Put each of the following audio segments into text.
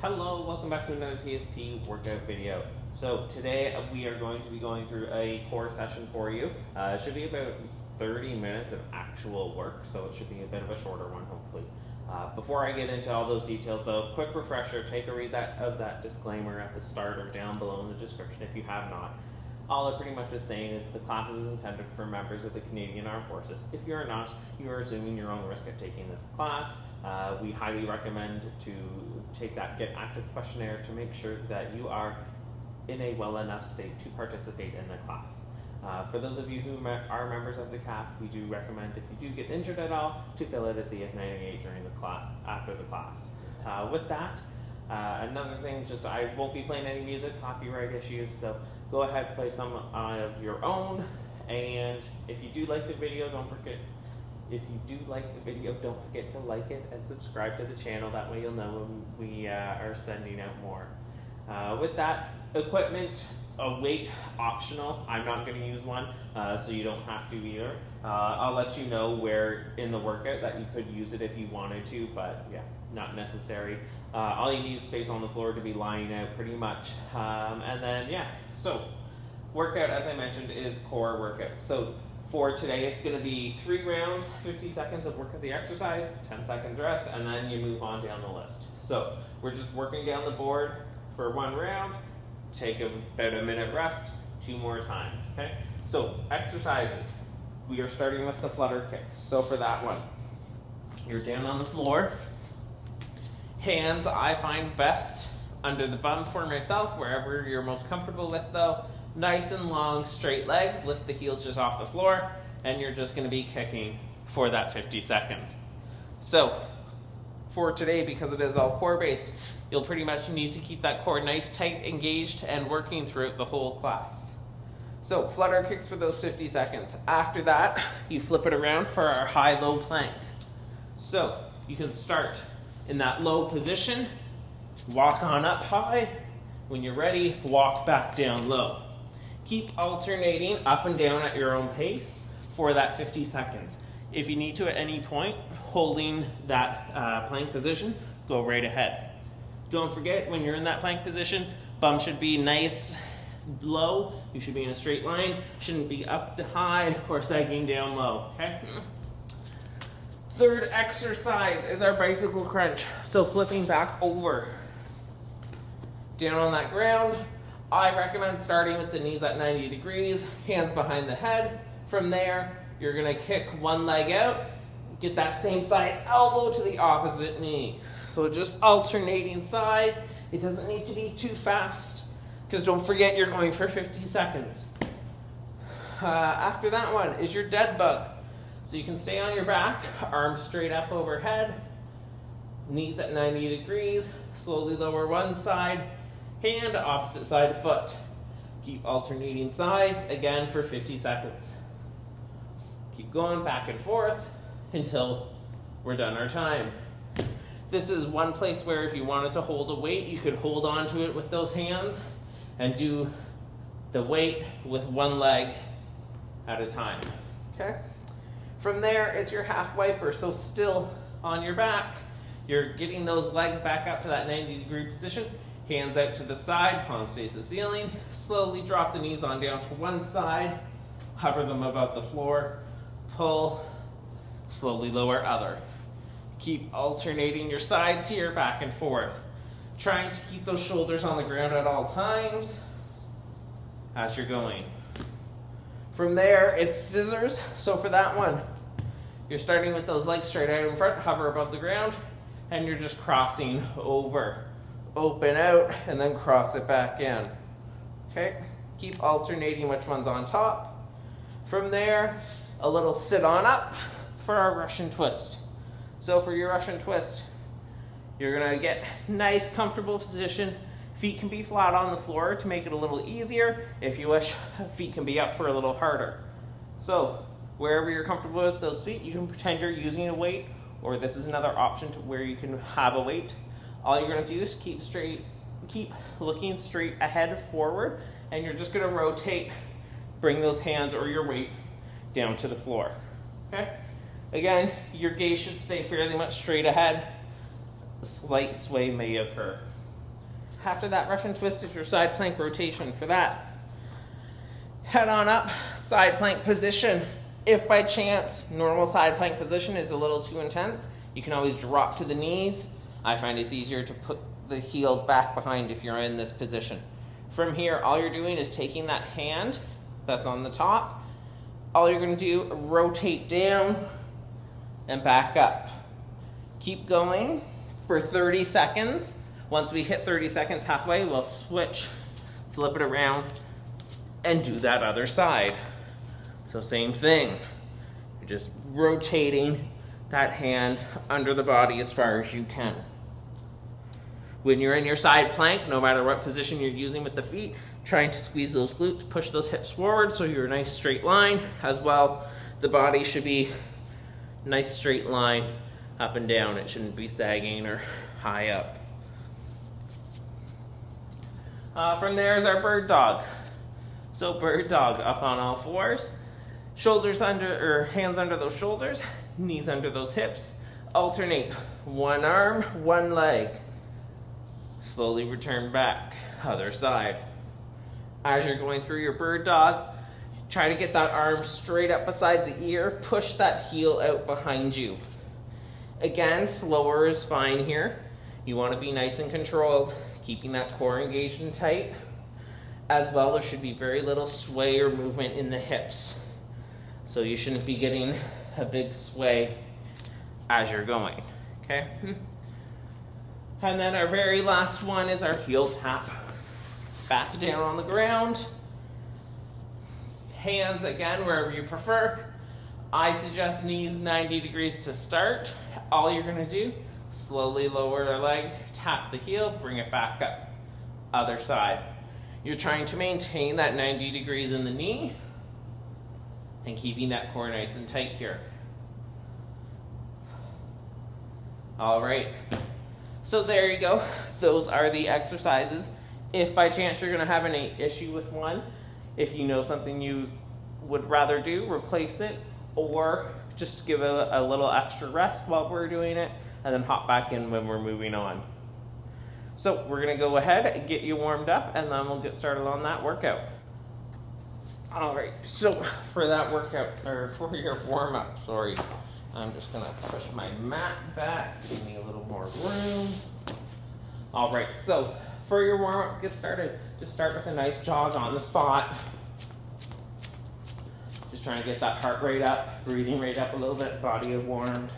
Hello, welcome back to another PSP workout video. So today we are going to be going through a core session for you. It should be about 30 minutes of actual work, so it should be a bit of a shorter one hopefully. Before I get into all those details though, quick refresher, take a read of that disclaimer at the start or down below in the description if you have not. All it pretty much is saying is the class is intended for members of the Canadian Armed Forces. If you are not, you are assuming your own risk at taking this class. We highly recommend to take that Get Active questionnaire to make sure that you are in a well enough state to participate in the class. For those of you who are members of the CAF, we do recommend if you do get injured at all to fill out a CF98 during the class, after the class. With that, another thing, I won't be playing any music, copyright issues, so go ahead, play some of your own, and if you do like the video, don't forget to like it and subscribe to the channel. That way you'll know when we are sending out more. With that, equipment, a weight optional. I'm not going to use one, so you don't have to either. I'll let you know where in the workout that you could use it if you wanted to, but yeah, not necessary. All you need is space on the floor to be lying out pretty much. And then, yeah, so workout, as I mentioned, is core workout. So for today, it's going to be 3 rounds, 50 seconds of work of the exercise, 10 seconds rest, and then you move on down the list. So we're just working down the board for 1 round, take about a minute rest, 2 more times, okay? So exercises, we are starting with the Flutter Kicks. So for that one, you're down on the floor. Hands, I find best under the bum for myself, wherever you're most comfortable with though. Nice and long, straight legs, lift the heels just off the floor, and you're just gonna be kicking for that 50 seconds. So, for today, because it is all core based, you'll pretty much need to keep that core nice, tight, engaged, and working throughout the whole class. So, Flutter Kicks for those 50 seconds. After that, you flip it around for our high-low plank. So, you can start in that low position, walk on up high. When you're ready, walk back down low. Keep alternating up and down at your own pace for that 50 seconds. If you need to at any point, holding that plank position, go right ahead. Don't forget, when you're in that plank position, bum should be nice low. You should be in a straight line. Shouldn't be up to high or sagging down low, okay? Third exercise is our bicycle crunch. So flipping back over. Down on that ground, I recommend starting with the knees at 90 degrees, hands behind the head. From there, you're gonna kick one leg out, get that same side elbow to the opposite knee. So just alternating sides. It doesn't need to be too fast, because don't forget you're going for 50 seconds. After that one is your dead bug. So you can stay on your back, arms straight up overhead, knees at 90 degrees, slowly lower one side, hand, opposite side foot. Keep alternating sides, again for 50 seconds. Keep going back and forth until we're done our time. This is one place where if you wanted to hold a weight, you could hold on to it with those hands and do the weight with one leg at a time, okay? From there is your half wiper, so still on your back. You're getting those legs back up to that 90-degree position. Hands out to the side, palms face the ceiling. Slowly drop the knees on down to one side. Hover them above the floor. Pull, slowly lower other. Keep alternating your sides here, back and forth. Trying to keep those shoulders on the ground at all times as you're going. From there, it's scissors. So for that one, you're starting with those legs straight out in front, hover above the ground, and you're just crossing over. Open out, and then cross it back in. Okay? Keep alternating which one's on top. From there, a little sit on up for our Russian twist. So for your Russian twist, you're gonna get nice, comfortable position. Feet can be flat on the floor to make it a little easier. If you wish, feet can be up for a little harder. So wherever you're comfortable with those feet, you can pretend you're using a weight, or this is another option to where you can have a weight. All you're gonna do is keep looking straight ahead forward, and you're just gonna rotate, bring those hands or your weight down to the floor, okay? Again, your gaze should stay fairly much straight ahead. A slight sway may occur. After that, Russian twist is your side plank rotation for that. Head on up, side plank position. If by chance normal side plank position is a little too intense, you can always drop to the knees. I find it's easier to put the heels back behind if you're in this position. From here, all you're doing is taking that hand that's on the top. All you're going to do, rotate down and back up. Keep going for 30 seconds. Once we hit 30 seconds halfway, we'll switch, flip it around, and do that other side. So same thing. You're just rotating that hand under the body as far as you can. When you're in your side plank, no matter what position you're using with the feet, trying to squeeze those glutes, push those hips forward so you're a nice straight line. As well, the body should be nice straight line up and down. It shouldn't be sagging or high up. From there is our bird dog. So bird dog, up on all fours, shoulders under, or hands under those shoulders, knees under those hips. Alternate, one arm, one leg. Slowly return back, other side. As you're going through your bird dog, try to get that arm straight up beside the ear, push that heel out behind you. Again, slower is fine here. You want to be nice and controlled, keeping that core engaged and tight. As well, there should be very little sway or movement in the hips. So you shouldn't be getting a big sway as you're going, okay? And then our very last one is our heel tap. Back down on the ground. Hands, again, wherever you prefer. I suggest knees 90 degrees to start. All you're gonna do, slowly lower the leg, tap the heel, bring it back up. Other side. You're trying to maintain that 90 degrees in the knee and keeping that core nice and tight here. All right, so there you go. Those are the exercises. If by chance you're gonna have any issue with one, if you know something you would rather do, replace it, or just give it a little extra rest while we're doing it, and then hop back in when we're moving on. So we're gonna go ahead and get you warmed up, and then we'll get started on that workout. All right, so for that workout, or for your warm up, sorry, I'm just gonna push my mat back, give me a little more room. All right, so for your warm up, get started. Just start with a nice jog on the spot. Just trying to get that heart rate up, breathing rate up a little bit, body warmed.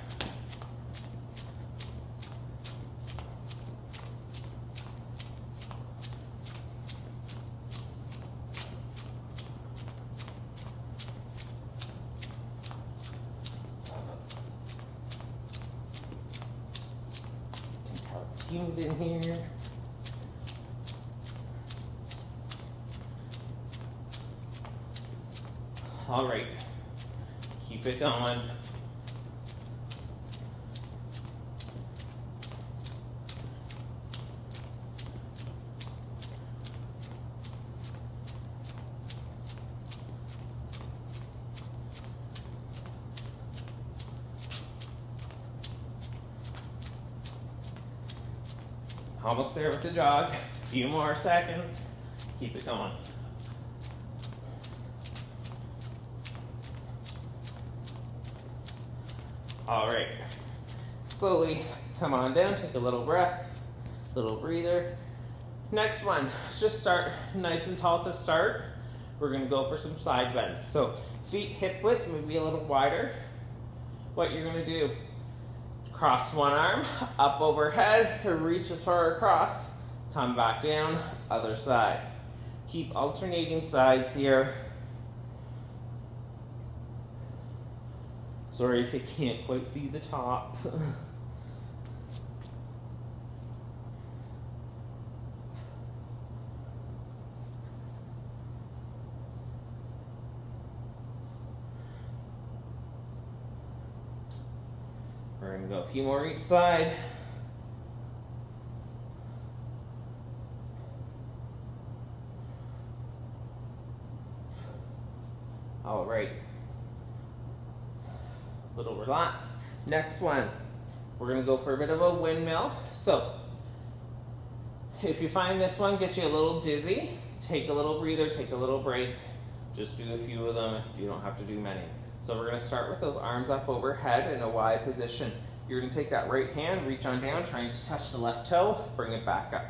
Humid in here. All right, keep it going. Almost there with the jog. A few more seconds. Keep it going. All right. Slowly come on down. Take a little breath. Little breather. Next one. Just start nice and tall to start. We're going to go for some side bends. So feet hip width, maybe a little wider. What you're going to do, cross one arm, up overhead, reach as far across, come back down, other side. Keep alternating sides here. Sorry if you can't quite see the top. We're going to go a few more each side. All right. Little relax. Next one, we're going to go for a bit of a windmill. So If you find this one gets you a little dizzy, take a little breather, take a little break. Just do a few of them. You don't have to do many. So we're going to start with those arms up overhead in a Y position. You're going to take that right hand, reach on down, trying to touch the left toe, bring it back up.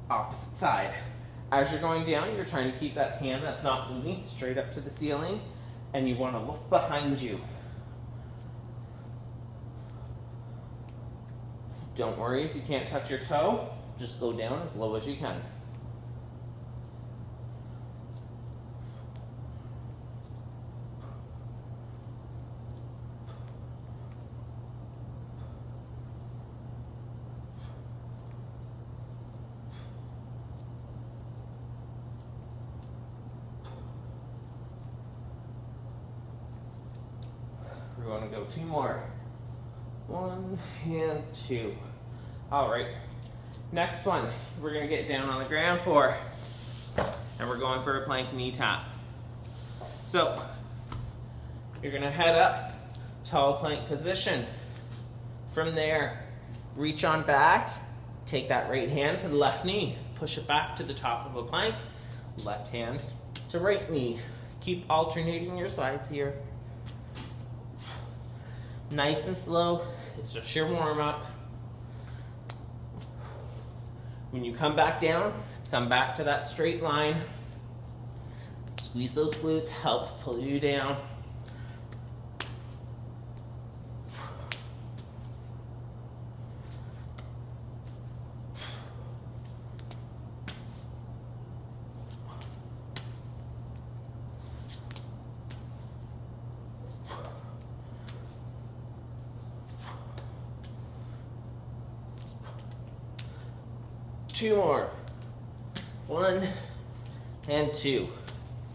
Opposite side. As you're going down, you're trying to keep that hand that's not moving straight up to the ceiling, and you want to look behind you. Don't worry if you can't touch your toe, just go down as low as you can. We want to go 2 more. 1 and 2. All right. Next one, we're going to get down on the ground for, and we're going for a plank knee tap. So you're going to head up, tall plank position. From there, reach on back, take that right hand to the left knee, push it back to the top of a plank, left hand to right knee. Keep alternating your sides here. Nice and slow. It's just your warm up. When you come back down, come back to that straight line. Squeeze those glutes, help pull you down. Two more. 1 and 2.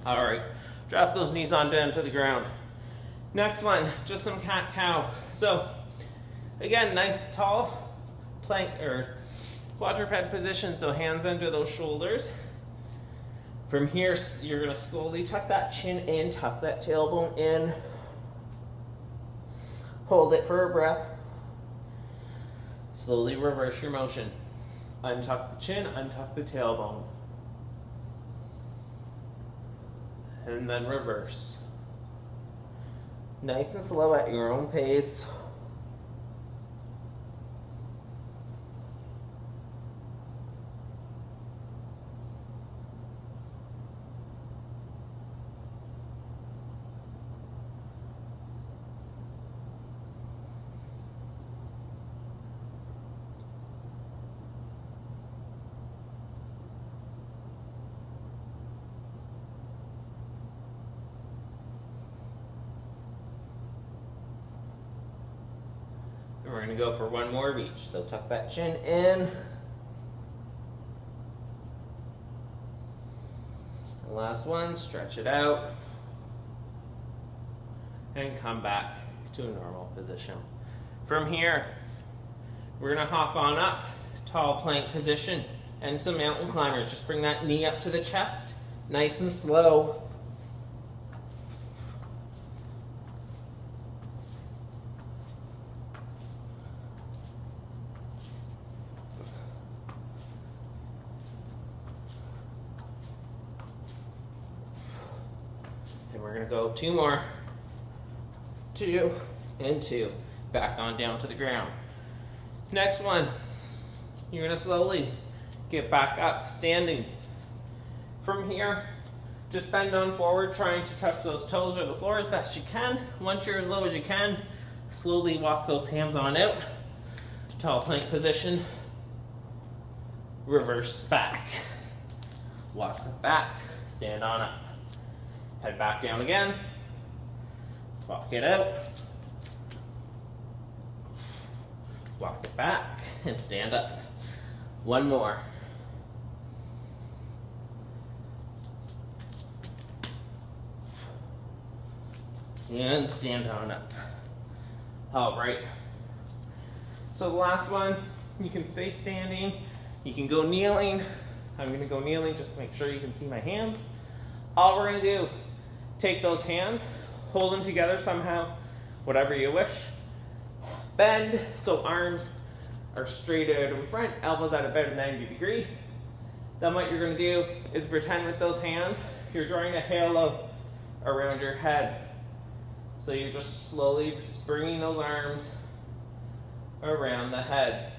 All right, drop those knees on down to the ground. Next one, just some cat-cow. So again, nice tall plank or quadruped position, so hands under those shoulders. From here, you're gonna slowly tuck that chin in, tuck that tailbone in. Hold it for a breath. Slowly reverse your motion. Untuck the chin, untuck the tailbone. And then reverse. Nice and slow at your own pace. We're going to go for 1 more of each. So tuck that chin in. And last one, stretch it out. And come back to a normal position. From here, we're going to hop on up, tall plank position, and some mountain climbers. Just bring that knee up to the chest, nice and slow. We're going to go 2 more. 2 and 2. Back on down to the ground. Next one, you're going to slowly get back up, standing. From here, just bend on forward, trying to touch those toes or the floor as best you can. Once you're as low as you can, slowly walk those hands on out. Tall plank position. Reverse back. Walk back, stand on up. Head back down again. Walk it out. Walk it back and stand up. 1 more. And stand on up. All right. So the last one, you can stay standing. You can go kneeling. I'm going to go kneeling just to make sure you can see my hands. All we're going to do, take those hands, hold them together somehow, whatever you wish. Bend, so arms are straight out in front, elbows at about a 90 degree. Then what you're going to do is pretend with those hands you're drawing a halo around your head. So you're just slowly bringing those arms around the head.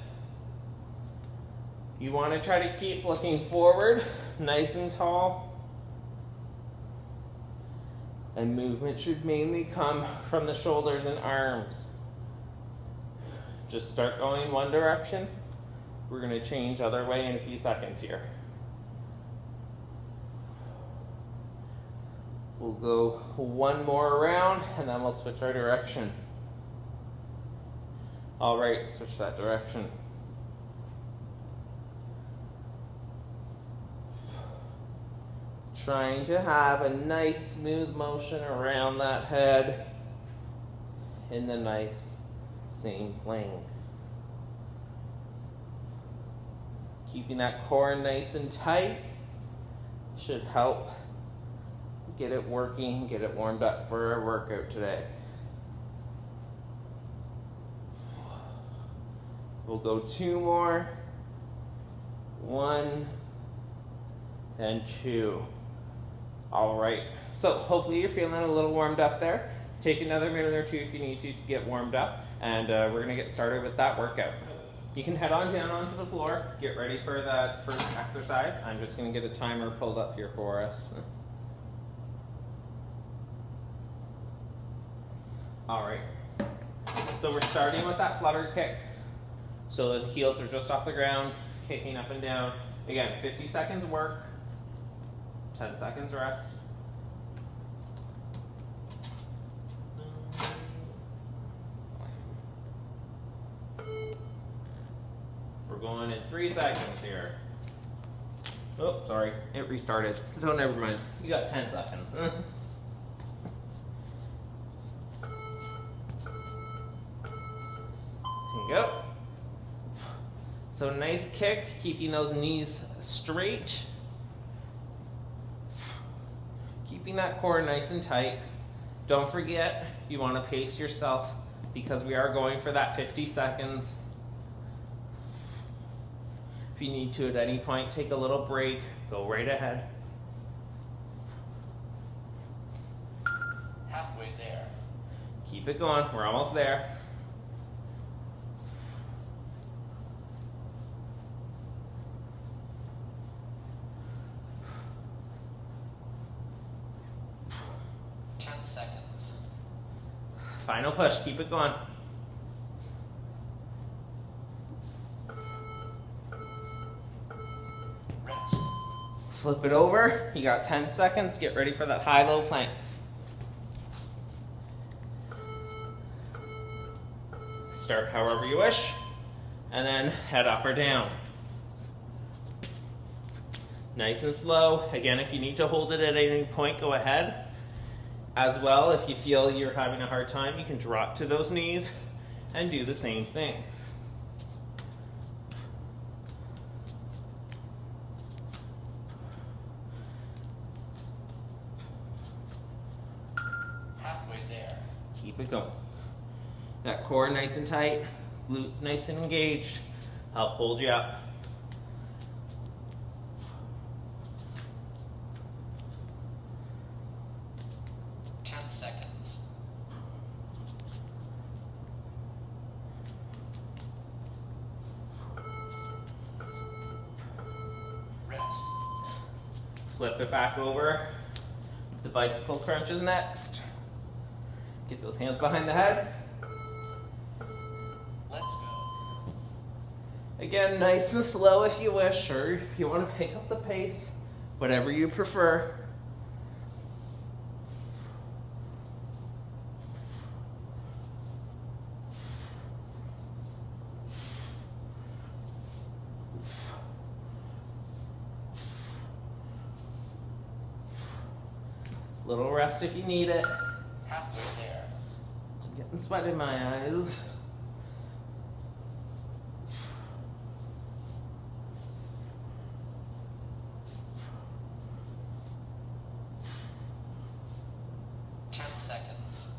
You want to try to keep looking forward, nice and tall. And movement should mainly come from the shoulders and arms. Just start going one direction. We're going to change other way in a few seconds here. We'll go one more round and then we'll switch our direction. All right, switch that direction. Trying to have a nice smooth motion around that head in the nice same plane. Keeping that core nice and tight should help get it working, get it warmed up for our workout today. We'll go two more. 1 and 2. All right, so hopefully you're feeling a little warmed up there. Take another minute or two if you need to get warmed up, and we're gonna get started with that workout. You can head on down onto the floor, get ready for that first exercise. I'm just gonna get a timer pulled up here for us. All right, so we're starting with that flutter kick. So the heels are just off the ground, kicking up and down. Again, 50 seconds work, 10 seconds rest. We're going in 3 seconds here. Oh, sorry, it restarted. So never mind, you got 10 seconds. Go. So nice kick, keeping those knees straight. Keeping that core nice and tight. Don't forget, you want to pace yourself because we are going for that 50 seconds. If you need to at any point, take a little break, go right ahead. Halfway there. Keep it going, we're almost there. Seconds. Final push, keep it going. Rest. Flip it over, you got 10 seconds, get ready for that high-low plank. Start however you wish, and then head up or down. Nice and slow. Again, if you need to hold it at any point, go ahead. As well, if you feel you're having a hard time, you can drop to those knees and do the same thing. Halfway there. Keep it going. That core nice and tight, glutes nice and engaged, help hold you up. Seconds. Rest. Flip it back over. The bicycle crunch is next. Get those hands behind the head. Let's go. Again, nice and slow if you wish, or if you want to pick up the pace, whatever you prefer. Little rest if you need it. Halfway there. I'm getting sweat in my eyes. Seconds.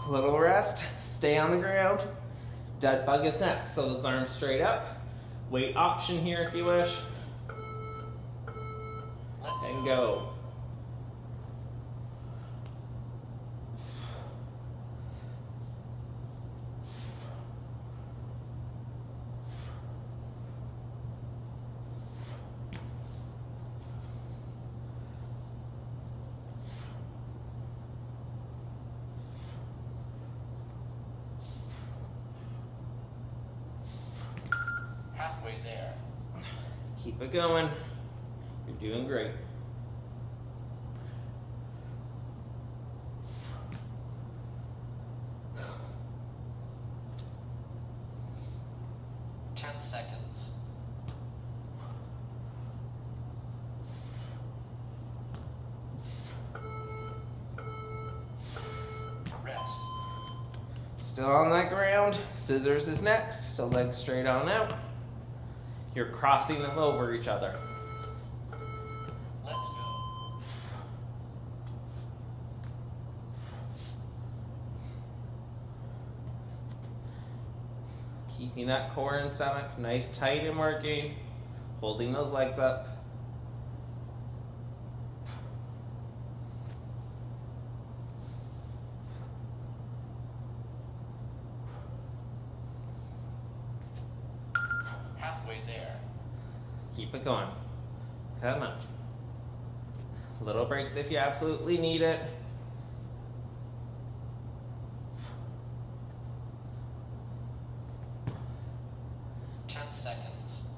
Little rest, stay on the ground. Dead bug is next, so those arms straight up. Weight option here if you wish. And go. Halfway there. Keep it going. You're doing great. Seconds. Rest. Still on that ground. Scissors is next, so legs straight on out. You're crossing them over each other. Let's go. Keeping that core and stomach nice, tight, and working. Holding those legs up. Halfway there. Keep it going. Come on. Little breaks if you absolutely need it. Seconds.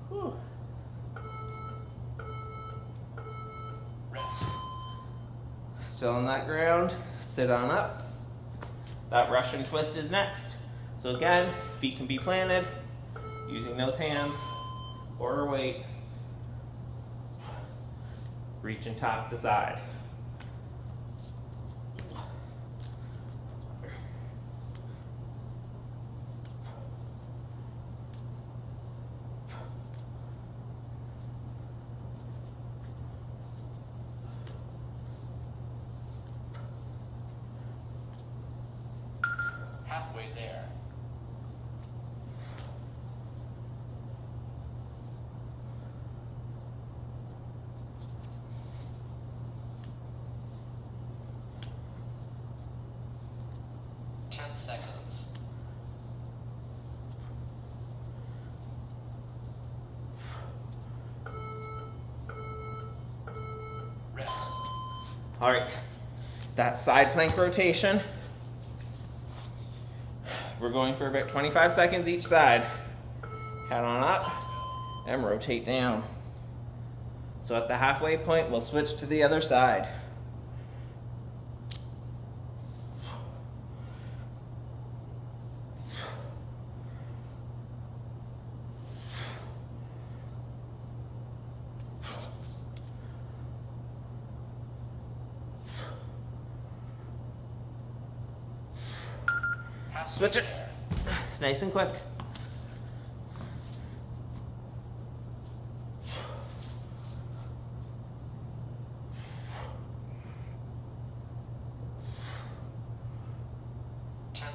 Whew. Rest. Still on that ground. Sit on up. That Russian twist is next. So again, feet can be planted using those hands or a weight. Reach and top the side. Halfway there. Seconds. Rest. All right, that side plank rotation. We're going for about 25 seconds each side. Head on up Let's go. and rotate down. So at the halfway point, we'll switch to the other side. Switch it. Nice and quick.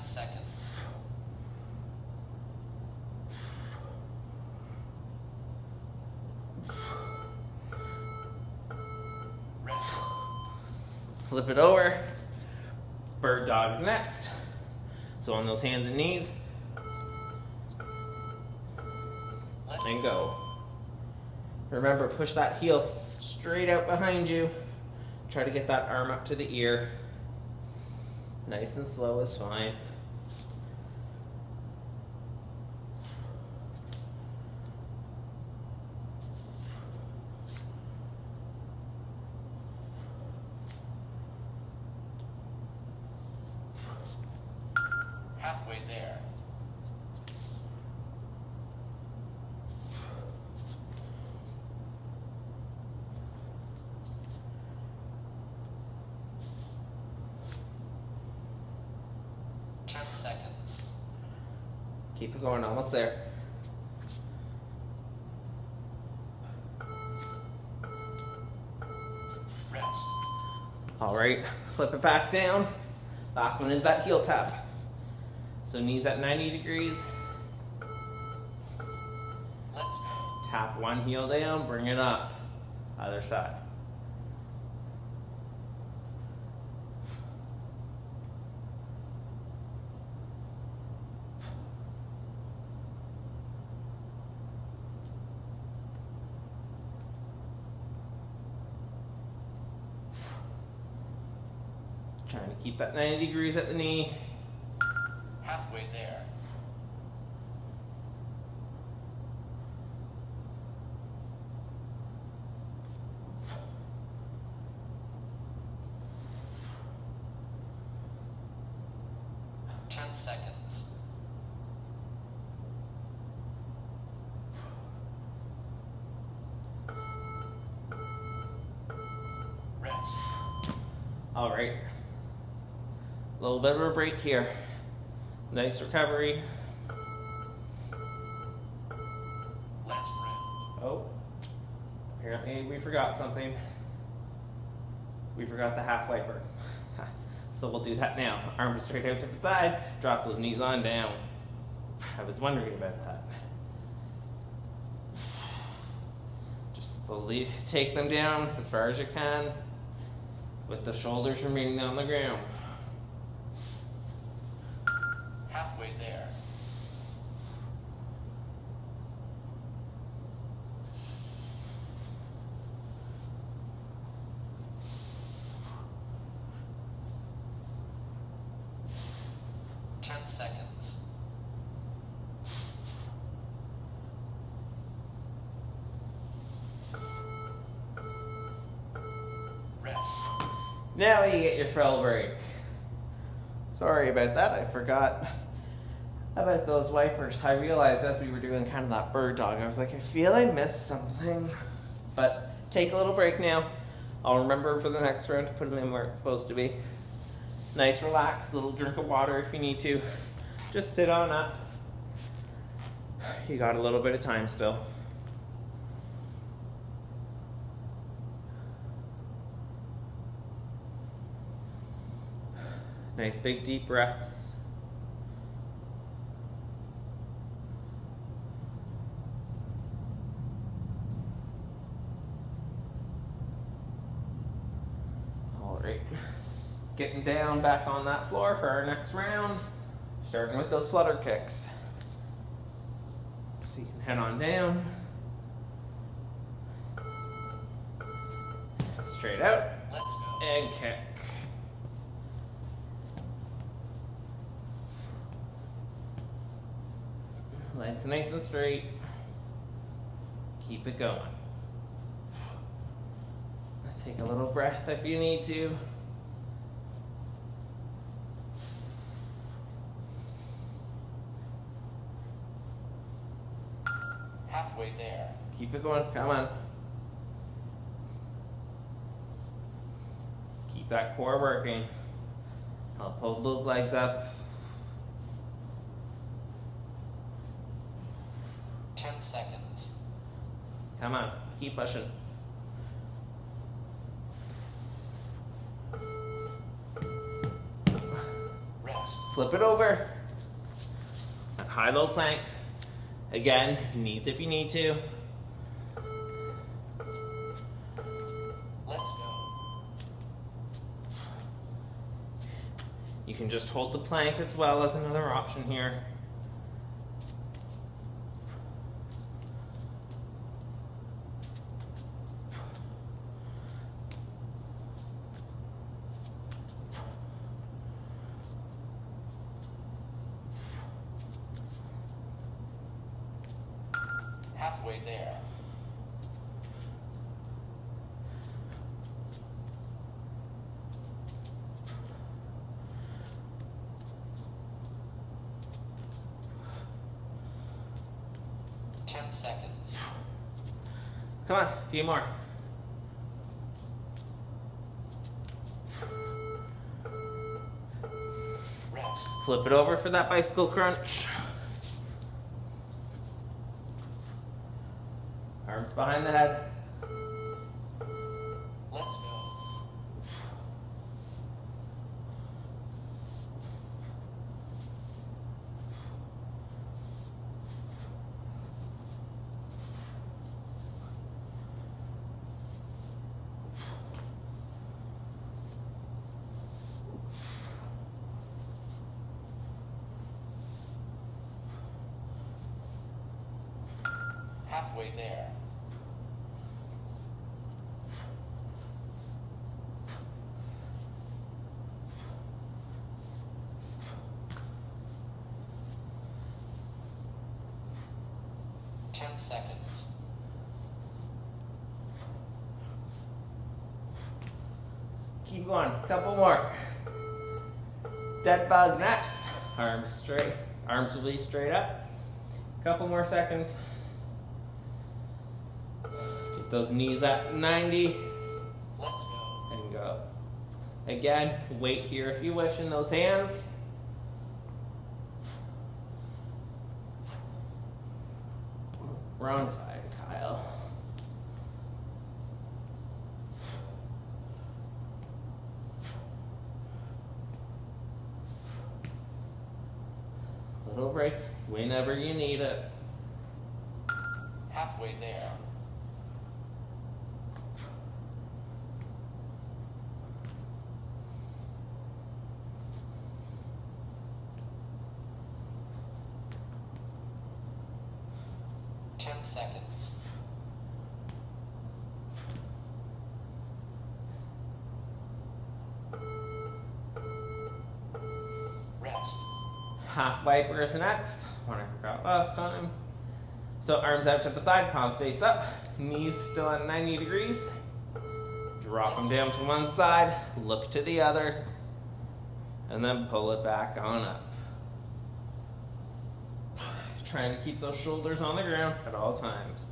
Seconds. Rest. Flip it over. Bird dog's next. So on those hands and knees, and go. Remember, push that heel straight out behind you. Try to get that arm up to the ear. Nice and slow is fine. Halfway there. Seconds. Keep it going, almost there. Rest. All right, flip it back down. Last one is that heel tap. So knees at 90 degrees. Let's go. Tap one heel down, bring it up. Other side. Trying to keep that 90 degrees at the knee. Halfway there. Seconds. Rest. All right. A little bit of a break here. Nice recovery. Last round. Oh, apparently we forgot something. We forgot the half wiper. So we'll do that now. Arms straight out to the side, drop those knees on down. I was wondering about that. Just slowly take them down as far as you can with the shoulders remaining on the ground. Halfway there. Seconds. Rest. Now you get your frill break. Sorry about that, I forgot about those wipers. I realized as we were doing kind of that bird dog, I was like, I feel I missed something. But take a little break now. I'll remember for the next round to put them in where it's supposed to be. Nice, relaxed, little drink of water if you need to. Just sit on up. You got a little bit of time still. Nice big deep breaths. All right. Getting down back on that floor for our next round. Starting with those flutter kicks. So you can head on down. Straight out. Let's go. And kick. Legs nice and straight. Keep it going. Take a little breath if you need to. Halfway there. Keep it going, come on. Keep that core working. Help hold those legs up. 10 seconds. Come on, keep pushing. Rest. Flip it over. High-low plank. Again, knees if you need to. Let's go. You can just hold the plank as well as another option here. Halfway there. Seconds. Come on, a few more. Rest. Flip it over for that bicycle crunch. Arms behind the head. Let's go. Halfway there. Ten seconds. Keep going. Couple more. Dead bug next. Arms straight. Arms will be straight up. Couple more seconds. Keep those knees at 90. Let's go. And go. Again, weight here if you wish in those hands. Wrong side, Kyle. Little break whenever you need it. Halfway there. Ten seconds. Rest. Half wipers next. One I forgot last time. So arms out to the side, palms face up, knees still at 90 degrees. Drop them down to one side, look to the other, and then pull it back on up. Trying to keep those shoulders on the ground at all times.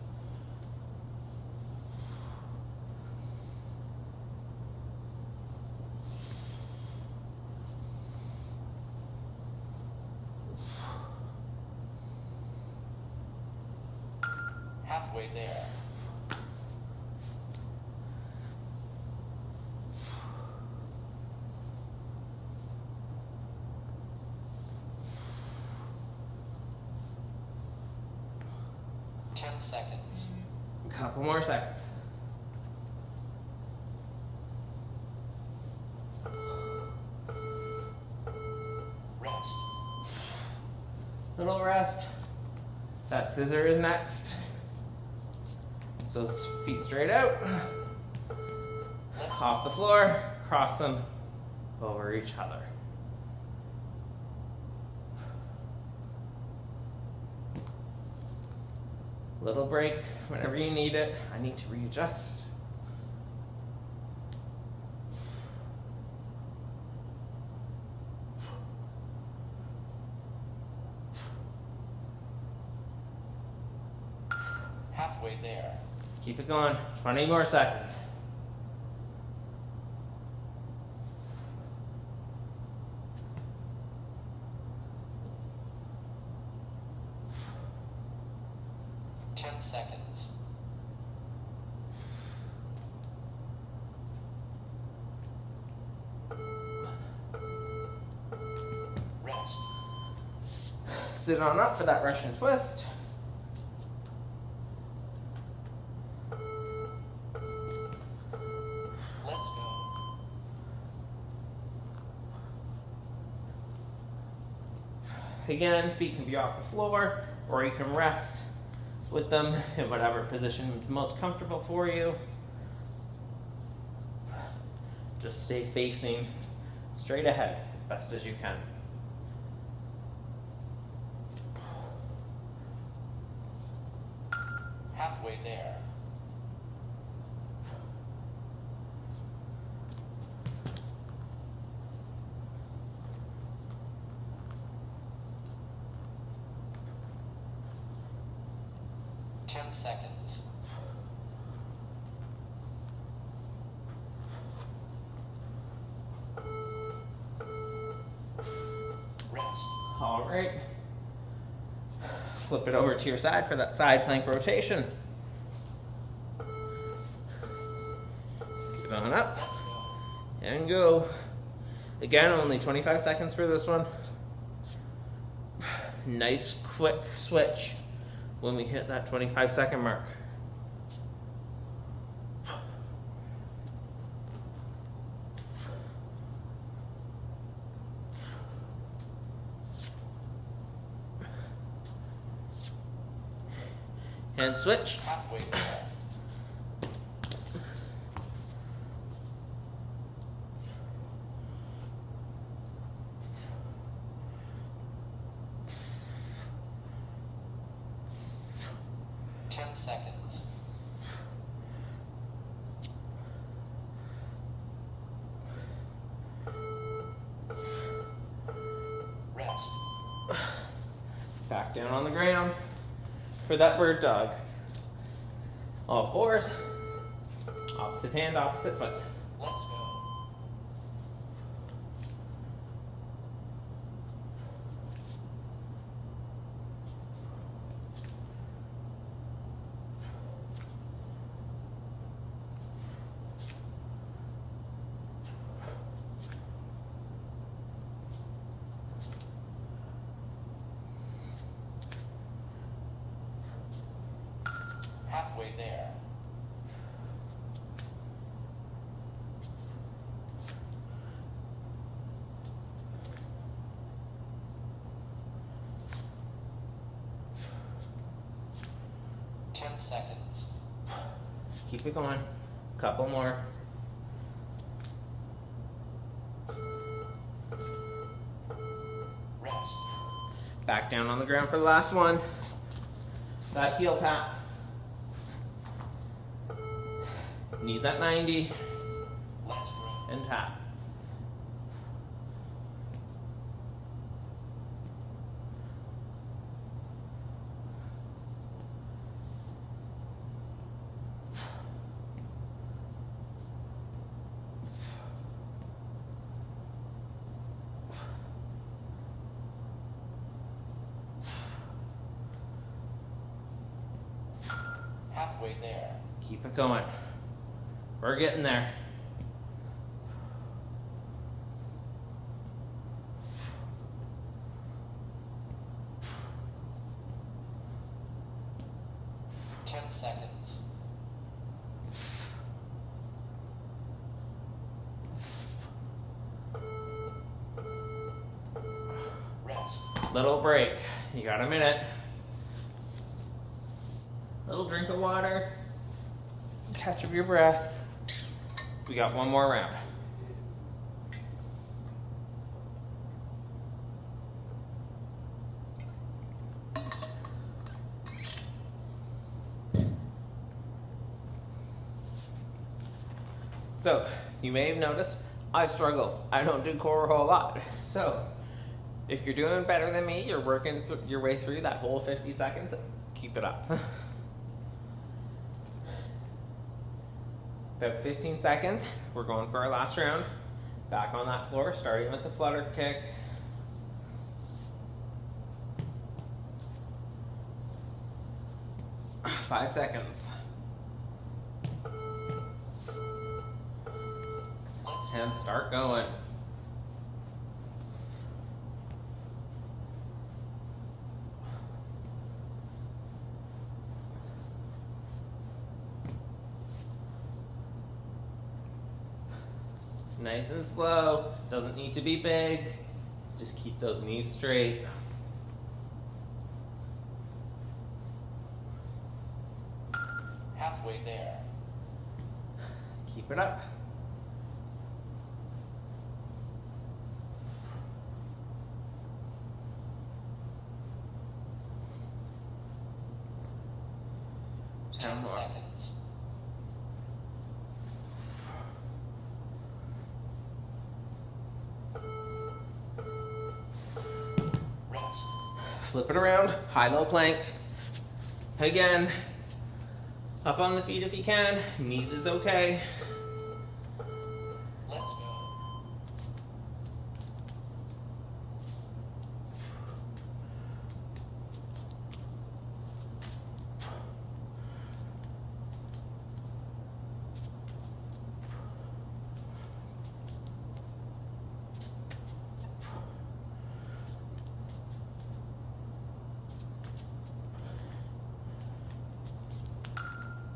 Halfway there. Seconds. A couple more seconds. Rest. Little rest. That scissor is next. So feet straight out. Off the floor. Cross them over each other. Little break whenever you need it. I need to readjust. Halfway there. Keep it going. 20 more seconds. Seconds. Rest. Sit on up for that Russian twist. Let's go. Again, feet can be off the floor, or you can rest with them in whatever position is most comfortable for you. Just stay facing straight ahead as best as you can. Halfway there. Seconds. Rest. All right. Flip it over to your side for that side plank rotation. Keep it on up. Let's go. And go. Again, only 25 seconds for this one. Nice quick switch when we hit that 25-second mark. Hand switch. Halfway there. Ten seconds. Rest. Back down on the ground for that bird dog. All fours. Opposite hand, opposite foot. Let's go. Halfway there. Ten seconds. Keep it going. Couple more. Rest. Back down on the ground for the last one. That heel tap. Knees at 90 Let's go. and tap. Halfway there. Keep it going. We're getting there. Ten seconds. Rest. Little break. You got a minute. Little drink of water. Catch up your breath. We got one more round. So, you may have noticed I struggle. I don't do core a whole lot. So, if you're doing better than me, you're working your way through that whole 50 seconds, keep it up. About 15 seconds, we're going for our last round. Back on that floor, starting with the flutter kick. Five seconds. And start going. Nice and slow, doesn't need to be big. Just keep those knees straight. Halfway there. Keep it up. Ten 10 more. seconds. Rest. Flip it around, high-low plank. Again, up on the feet if you can. Knees is okay. Let's go.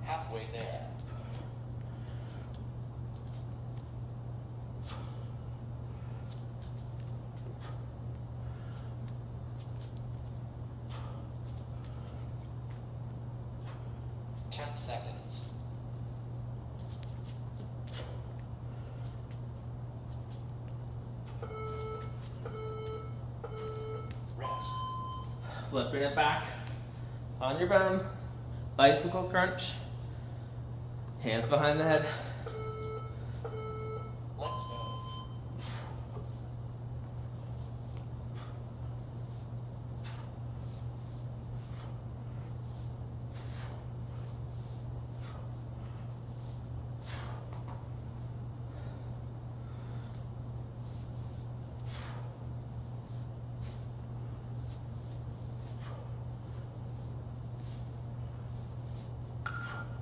Halfway there. 10 seconds. Rest. Flipping it back on your bum. Bicycle crunch. Hands behind the head. Let's move.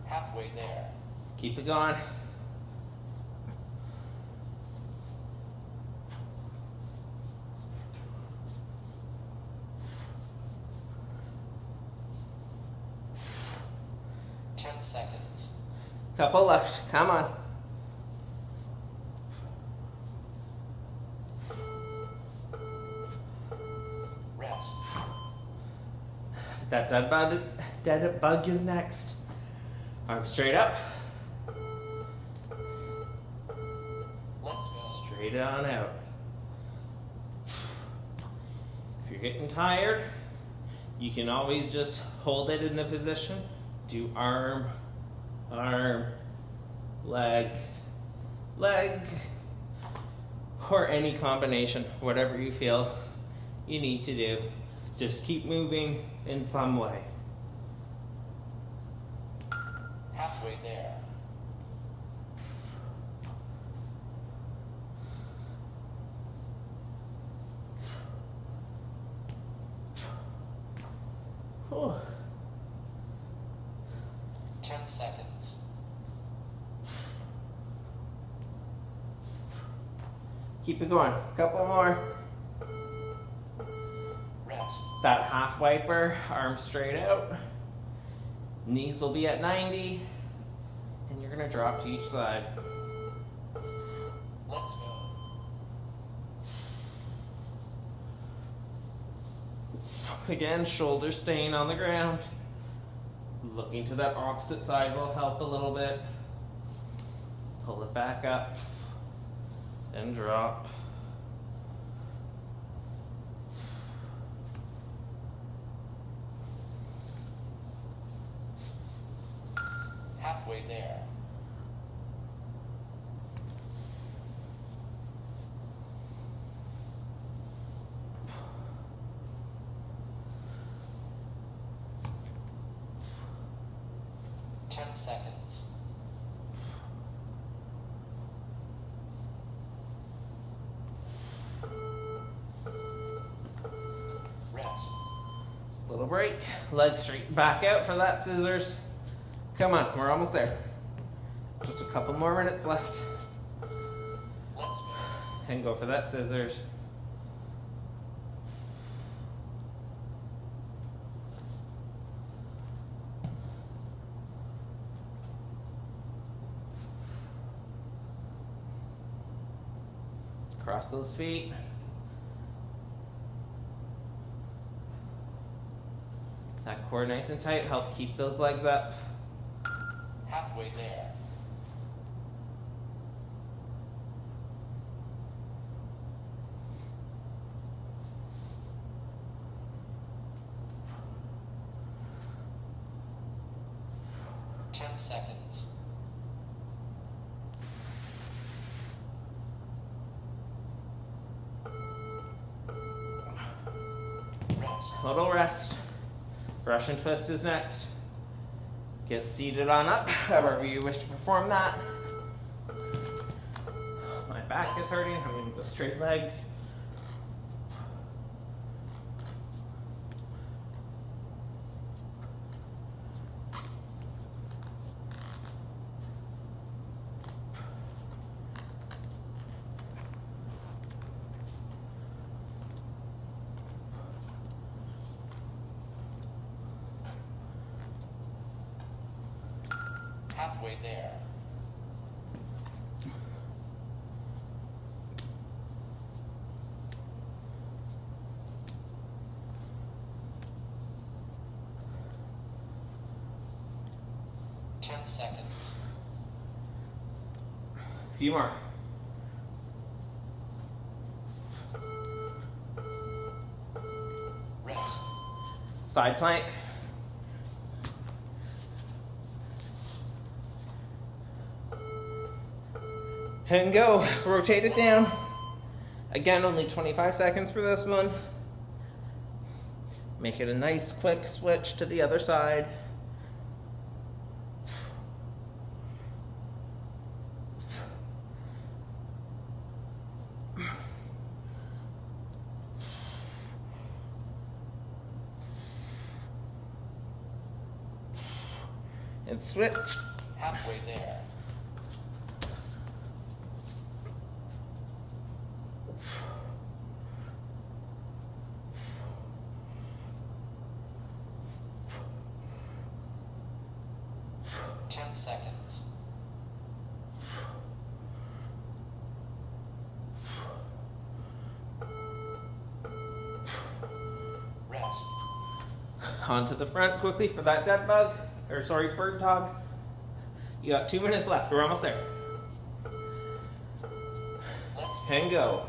Halfway there. Keep it going. Seconds. Couple left. Come on. Rest. That dead bug is next. Arms straight up. Let's go. Straight on out. If you're getting tired, you can always just hold it in the position. Do arm, arm, leg, leg, or any combination, whatever you feel you need to do. Just keep moving in some way. Halfway there. Whew. 10 seconds. Keep it going. Couple more. Rest. That half wiper, arms straight out. Knees will be at 90. And you're going to drop to each side. Let's move. Again, shoulders staying on the ground. Looking to that opposite side will help a little bit. Pull it back up and drop. Halfway there. Seconds. Rest. Little break. Legs straight back out for that scissors. Come on, we're almost there. Just a couple more minutes left. Let's move. And go for that scissors. Cross those feet. That core nice and tight. Help keep those legs up. Halfway there. Seconds. Rest. Little rest. Russian twist is next. Get seated on up, however you wish to perform that. My back is hurting. I'm going to go straight legs. Halfway there. 10 seconds. A few more. Rest. Side plank. And go. Rotate it down. Again, only 25 seconds for this one. Make it a nice quick switch to the other side. And switch. Halfway there. Seconds. Rest. Onto the front quickly for that dead bug, or sorry, bird dog. You got 2 minutes left. We're almost there. And go.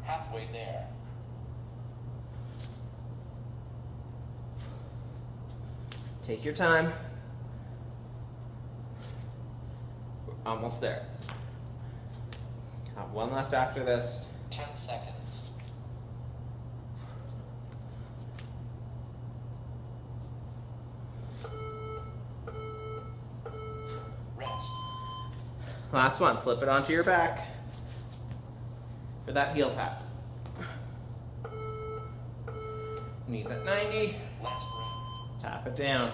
Halfway there. Take your time. We're almost there. Got one left after this. 10 seconds. Rest. Last one. Flip it onto your back for that heel tap. Knees at 90. Last ring. Tap it down.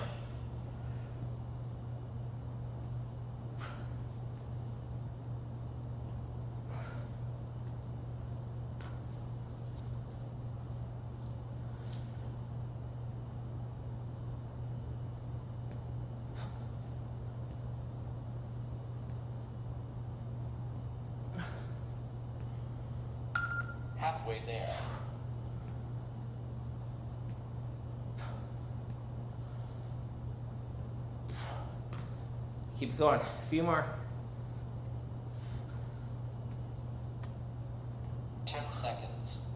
Halfway there. Keep going. A few more. 10 seconds.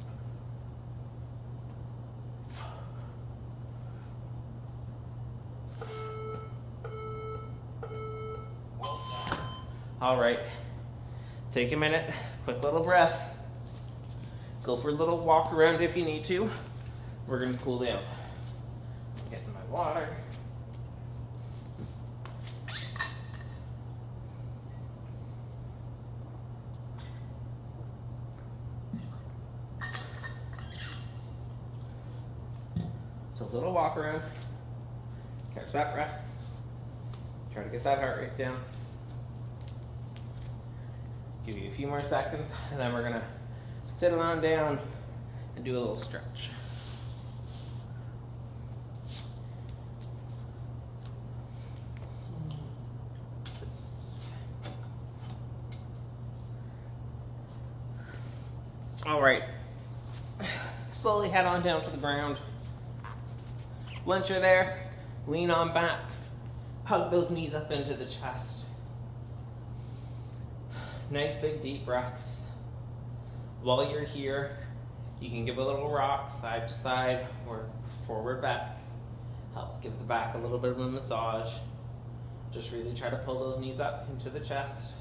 Well done. All right. Take a minute. Quick little breath. Go for a little walk around if you need to. We're going to cool down. Getting my water. So a little walk around. Catch that breath. Try to get that heart rate down. Give you a few more seconds, and then we're going to sit on down and do a little stretch. All right. Slowly head on down to the ground. Once you're there, lean on back. Hug those knees up into the chest. Nice big deep breaths. While you're here, you can give a little rock side to side or forward back. Help give the back a little bit of a massage. Just really try to pull those knees up into the chest.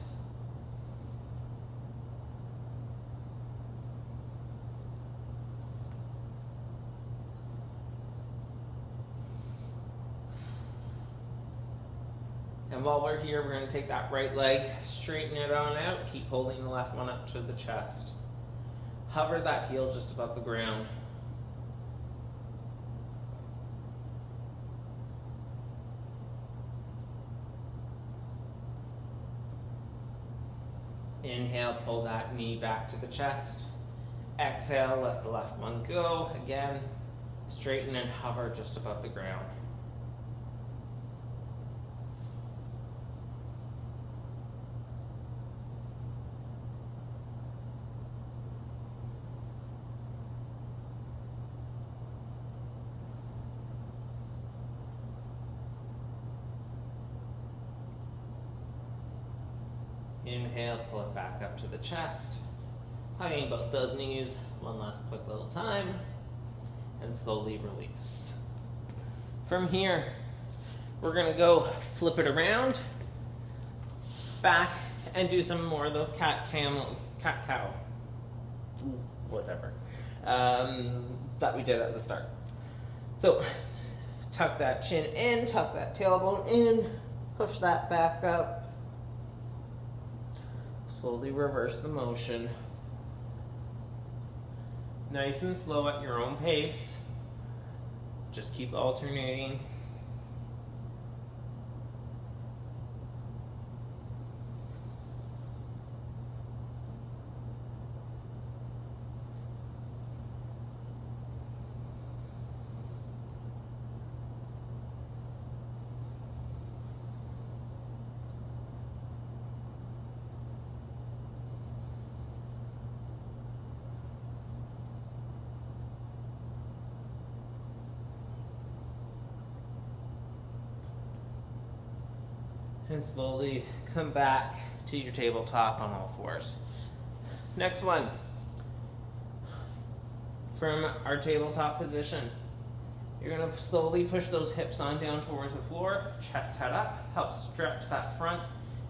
And while we're here, we're going to take that right leg, straighten it on out, keep holding the left one up to the chest. Hover that heel just above the ground. Inhale, pull that knee back to the chest. Exhale, let the left one go. Again, straighten and hover just above the ground. Inhale, pull it back up to the chest. Hugging both those knees, one last quick little time, and slowly release. From here, we're gonna go flip it around, back, and do some more of those cat-cow, whatever, that we did at the start. So, tuck that chin in, tuck that tailbone in, push that back up. Slowly reverse the motion. Nice and slow at your own pace. Just keep alternating. And slowly come back to your tabletop on all fours. Next one. From our tabletop position, you're going to slowly push those hips on down towards the floor, chest head up, help stretch that front.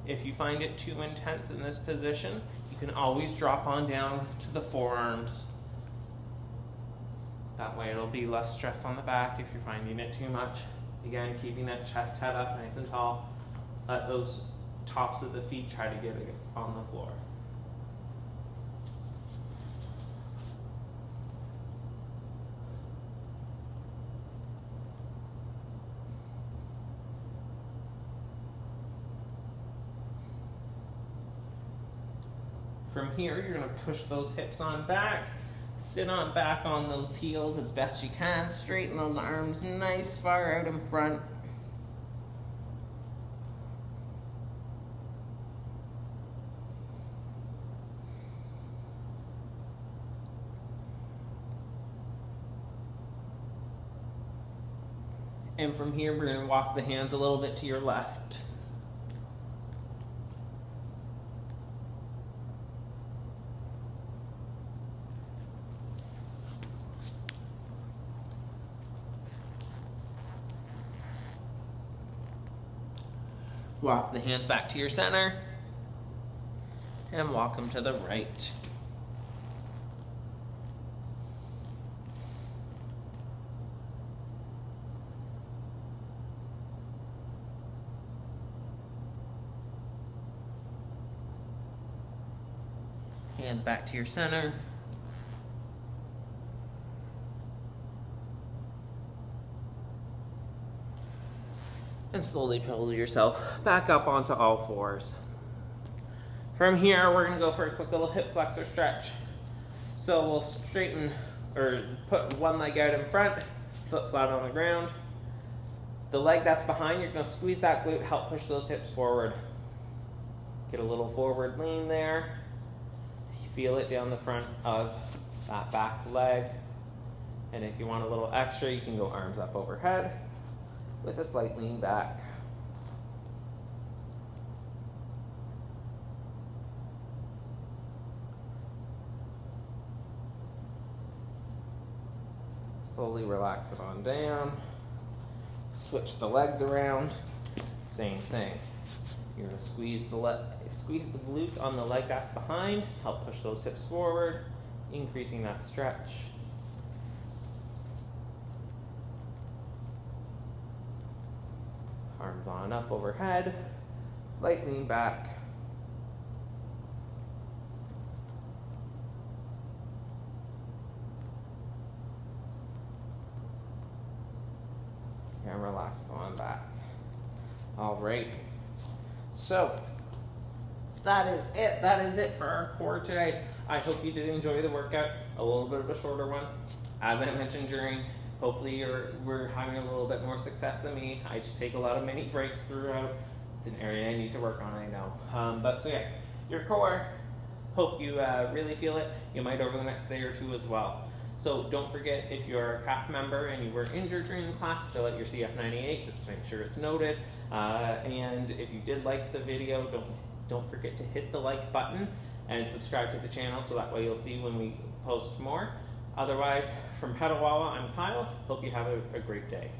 If you find it too intense in this position, you can always drop on down to the forearms. That way it'll be less stress on the back if you're finding it too much. Again, keeping that chest head up nice and tall. Let those tops of the feet try to get it on the floor. From here, you're going to push those hips on back. Sit on back on those heels as best you can. Straighten those arms nice far out in front. And from here, we're going to walk the hands a little bit to your left. Walk the hands back to your center. And walk them to the right. Hands back to your center. And slowly pull yourself back up onto all fours. From here, we're going to go for a quick little hip flexor stretch. So we'll straighten, or put one leg out in front, foot flat on the ground. The leg that's behind, you're going to squeeze that glute, help push those hips forward. Get a little forward lean there. Feel it down the front of that back leg. And if you want a little extra, you can go arms up overhead with a slight lean back. Slowly relax it on down. Switch the legs around. Same thing. You're going to squeeze the glute on the leg that's behind. Help push those hips forward, increasing that stretch. Arms on up overhead. Slight lean back. And relax on back. All right. So, that is it. That is it for our core today. I hope you did enjoy the workout. A little bit of a shorter one. As I mentioned during, hopefully we're having a little bit more success than me. I take a lot of mini breaks throughout. It's an area I need to work on, I know. But so yeah, your core, hope you really feel it. You might over the next day or two as well. So don't forget, if you're a CAP member and you were injured during the class, fill out your CF98 just to make sure it's noted. And if you did like the video, don't forget to hit the like button and subscribe to the channel so that way you'll see when we post more. Otherwise, from Petawawa, I'm Kyle. Hope you have a great day.